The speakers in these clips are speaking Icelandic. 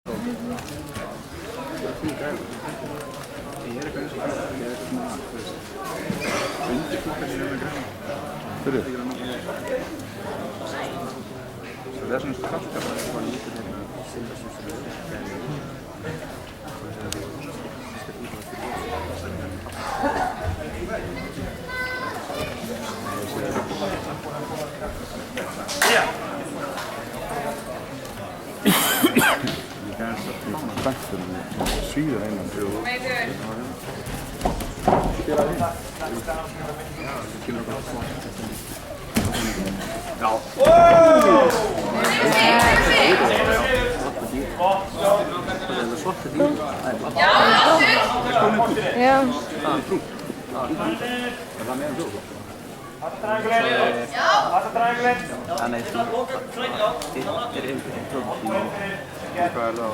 Því gæður. Ég eitthvað eins og það. Ég eitthvað svona, þú veist, undirflokkar sem með græna. Fyrir? Það svona kraftskapar. Það var lítið hérna silfarsúsur og gæði. Taktur með svíður einan. Spila því? Já, það kemur bara svart. Já. Það er svarta dýr. Já. Það er trú. Það er meðan trú. Nei, það er einhvern trú. Hvað er það?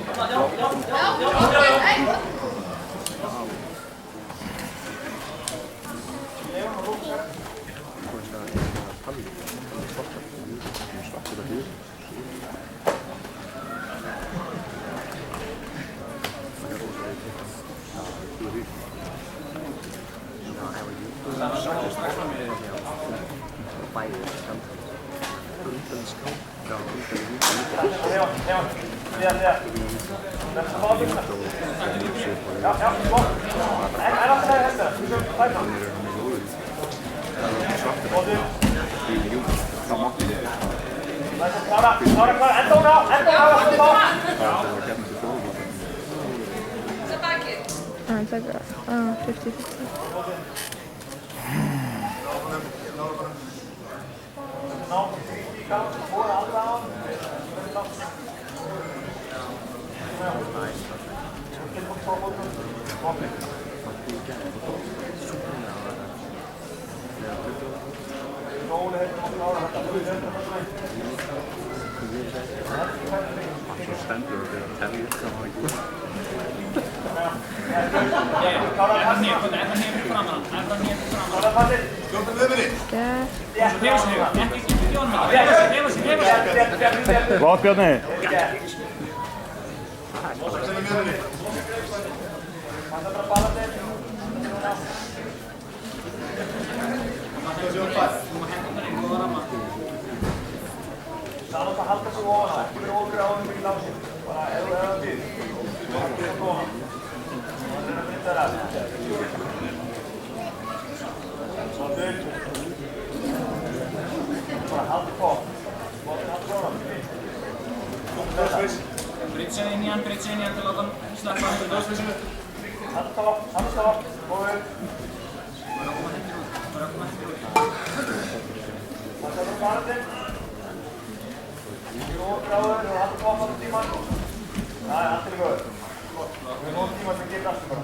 Taka 50-50. Svo stendur og þegar það tellir það var ekki. Flott Bjarni! Það að halda sig ofan á, ekki vera ofur á honum í lásinn. Bara ef þú hefur til. Þú hefur til að koma. Það er að mynda það. Svolítið. Bara halda på. Svolítið halda på honum. Brytsen inn í hann til að láta hann sleppa hann. Halda på. Góður. Það er farðið. Ég er ofgráður og haldur på að tíman. Það er allt til góður. Við erum ofn tíman sem getur aftur bara.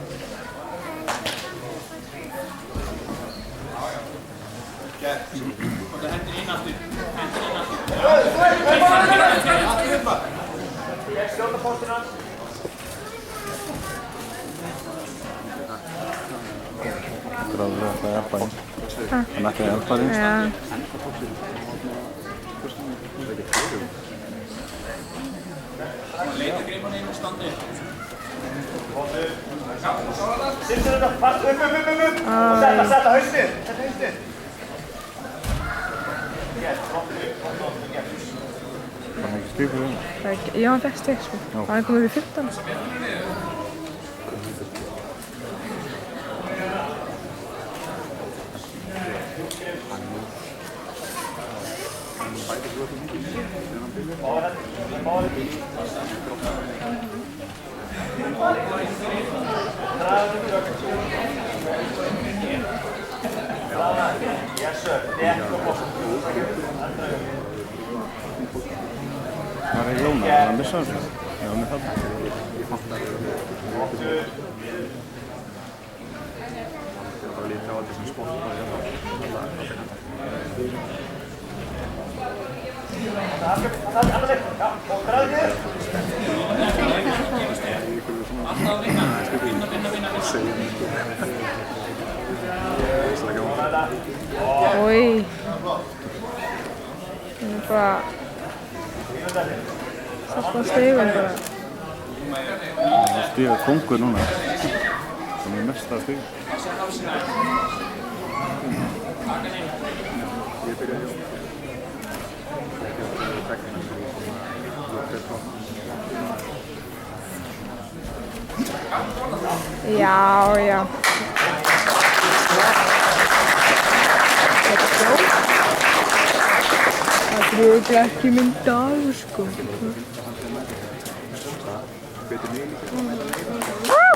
Og það hendur inn aftur. Ég stjórna postina. Gráður að það er elparinn. Hann ætlaði elparinn. Já. Og leita greipan inn og standa upp. Sittur þetta, fast upp. Og setta haustinn. Setta haustinn. Hann ekki stífur inn. Já, hann fekk stig sko. Hann kom upp í 15. Yes sir, det er ikke noe Hvað er Jóna? Var hann missað þessu? Já, hann er þarna. Það var líka á þessum sport og Oj. Det är bara... Satt på stegen bara. Það stíga kongur núna. Það er mest að stíga. Ég byrjaði hjá. Ekki að það er teknina sem ég kom að lóta frá. Já, já. Það er ekki minn dag, sko. Betur mig líka.